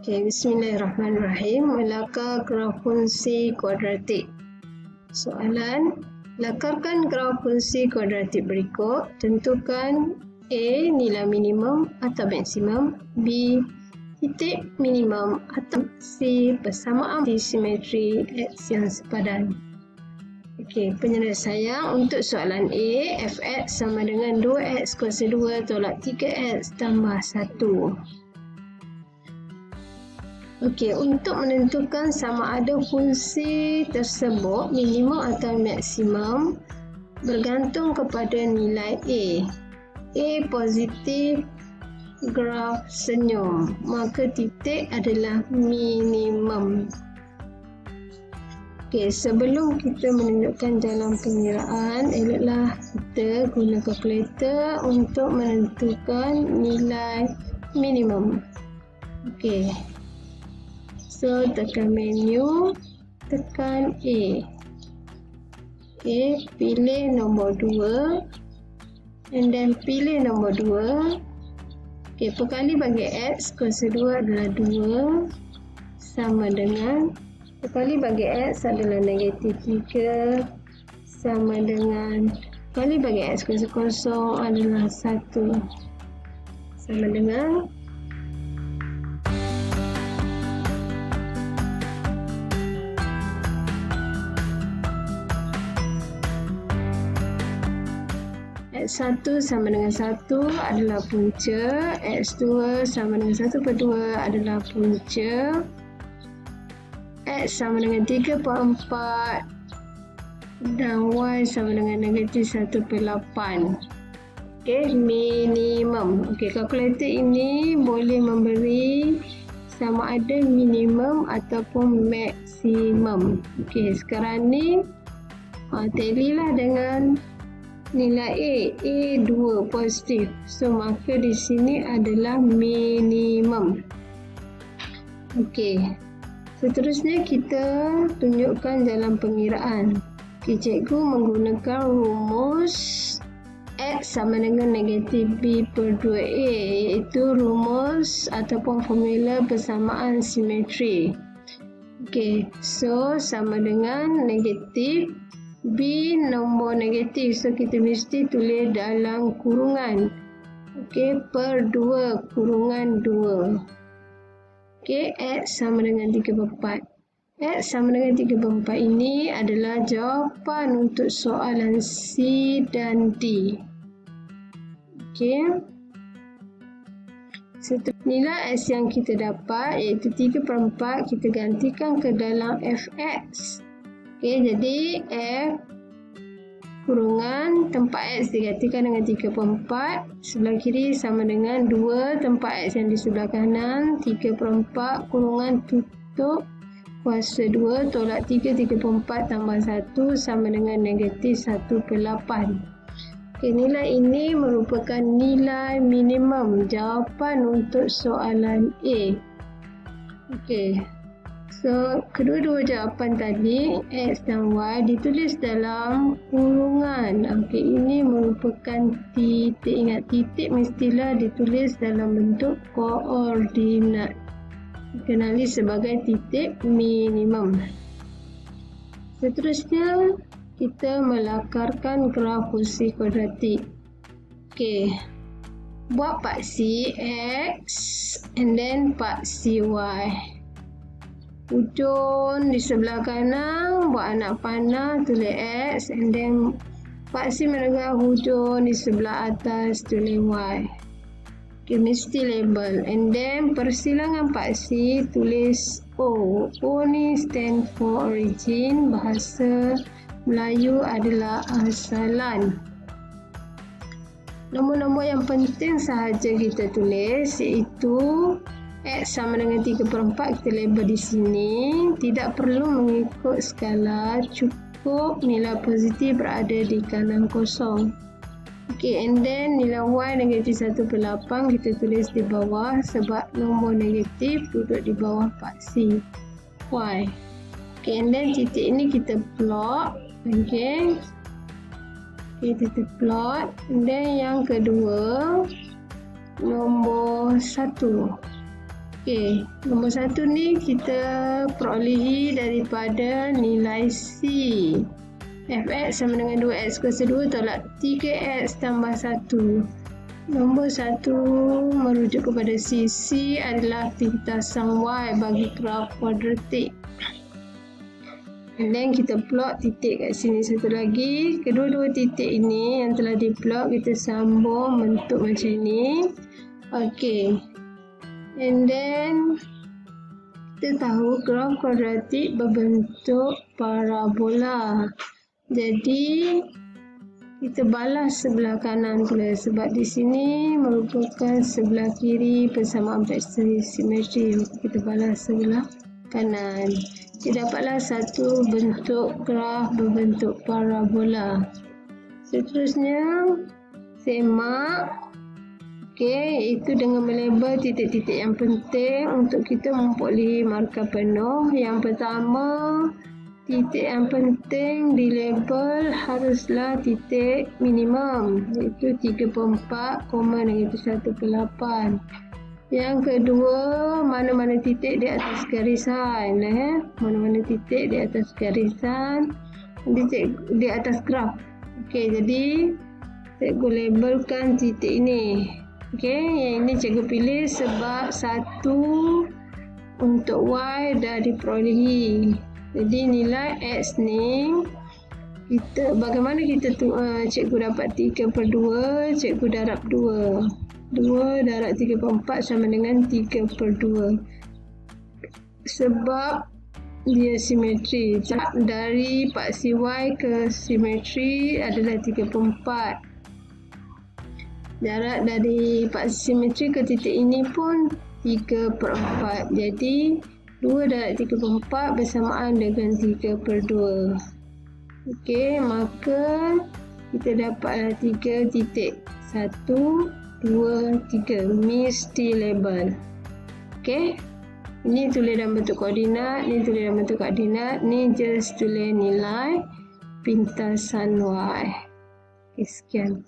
Okay, bismillahirrahmanirrahim. Melakar graf fungsi kuadratik. Soalan, lakarkan graf fungsi kuadratik berikut. Tentukan A. Nilai minimum atau maksimum. B. Titik minimum atau C. Persamaan simetri X yang sepadan. Okey, penyelesaian untuk soalan A, fx sama dengan 2x kuasa 2 tolak 3x tambah 1. Okey, untuk menentukan sama ada fungsi tersebut minimum atau maksimum bergantung kepada nilai A. A positif, graf senyum, maka titik adalah minimum. Okey, sebelum kita menunjukkan jalan pengiraan, eloklah kita guna kalkulator untuk menentukan nilai minimum. Okey. So, tekan menu, tekan A. Okay, pilih nombor 2 and then pilih nombor 2. Okay, perkali bagi X kuasa 2 adalah 2 sama dengan perkali bagi X adalah negatif 3 sama dengan perkali bagi X kuasa kosong adalah 1 sama dengan X1 sama dengan 1 adalah punca, X2 sama dengan 1/2 adalah punca, X sama dengan 3/4 dan Y sama dengan negatif 1/8. Okey, minimum. Okey, kalkulator ini boleh memberi sama ada minimum ataupun maksimum. Okey, sekarang ni tally lah dengan nilai A 2 positif. So, maka di sini adalah minimum. Okey. Seterusnya kita tunjukkan jalan pengiraan. Okey, cikgu menggunakan rumus X sama dengan negatif B/2A, iaitu rumus ataupun formula persamaan simetri. Okey, so sama dengan negatif B nombor negatif, so kita mesti tulis dalam kurungan. Okey, per 2 kurungan 2. Okey, X sama dengan 3/4. X sama dengan 3/4 ini adalah jawapan untuk soalan C dan D. Okey. Nilai X yang kita dapat iaitu 3/4 kita gantikan ke dalam Fx. Okey, jadi F kurungan tempat X digantikan dengan 3/4. Sebelah kiri sama dengan 2 tempat X yang di sebelah kanan. 3/4 kurungan tutup kuasa 2 tolak 3/4 tambah 1 sama dengan negatif 1/8. Okey, nilai ini merupakan nilai minimum jawapan untuk soalan A. Okey. So, kedua-dua jawapan tadi, X dan Y, ditulis dalam kurungan. Okey, ini merupakan titik. Ingat, titik mestilah ditulis dalam bentuk koordinat. Dikenali sebagai titik minimum. Seterusnya, kita melakarkan graf fungsi kuadratik. Okey. Buat paksi X and then paksi Y. Hujung di sebelah kanan buat anak panah tulis X and then paksi menengah hujung di sebelah atas tulis Y. Okay, mesti label and then persilangan paksi tulis O. O ni stand for origin, bahasa Melayu adalah asalan. Nombor-nombor yang penting sahaja kita tulis iaitu X sama dengan 3/4 kita label di sini. Tidak perlu mengikut skala, cukup nilai positif berada di kanan kosong. Okey, and then nilai Y negatif 1/8 kita tulis di bawah sebab nombor negatif duduk di bawah paksi Y. Okey, and then titik ini kita plot. Okey. Kita plot. And then yang kedua nombor 1. Okey, nombor 1 ni kita perolehi daripada nilai C. Fx sama dengan 2x kuasa 2 tolak 3x tambah 1. Nombor 1 merujuk kepada C. C adalah pintasan y bagi graf kuadratik. Dan kita plot titik kat sini satu lagi. Kedua-dua titik ini yang telah diplot kita sambung bentuk macam ni. Okey. And then kita tahu graf kuadratik berbentuk parabola. Jadi kita balas sebelah kanan pula sebab di sini merupakan sebelah kiri persamaan vektor simetri. Kita balas sebelah kanan. Kita dapatlah satu bentuk graf berbentuk parabola. Seterusnya semak. Okey, itu dengan melabel titik-titik yang penting untuk kita memperolehi markah penuh. Yang pertama, titik yang penting dilabel haruslah titik minimum, iaitu 3/4, dengan 1/8. Yang kedua, mana-mana titik di atas garisan. Mana-mana titik di atas garisan, di atas graf. Okey, jadi cikgu labelkan titik ini. Okey, yang ini cikgu pilih sebab 1 untuk y dah diperolehi. Jadi nilai x ni bagaimana kita cikgu dapat 3/2, cikgu darab 2. 2 darab 3/4 sama dengan 3/2. Sebab dia simetri. Dari paksi y ke simetri adalah 3/4. Jarak dari paksi simetri ke titik ini pun 3/4. Jadi 2 darab 3/4 bersamaan dengan 3/2. Okey, maka kita dapatlah 3 titik. 1, 2, 3. Mesti label. Okey. Ini tulis dalam bentuk koordinat, ni tulis dalam bentuk koordinat, ni just tulis nilai pintasan y. Okey, sekian.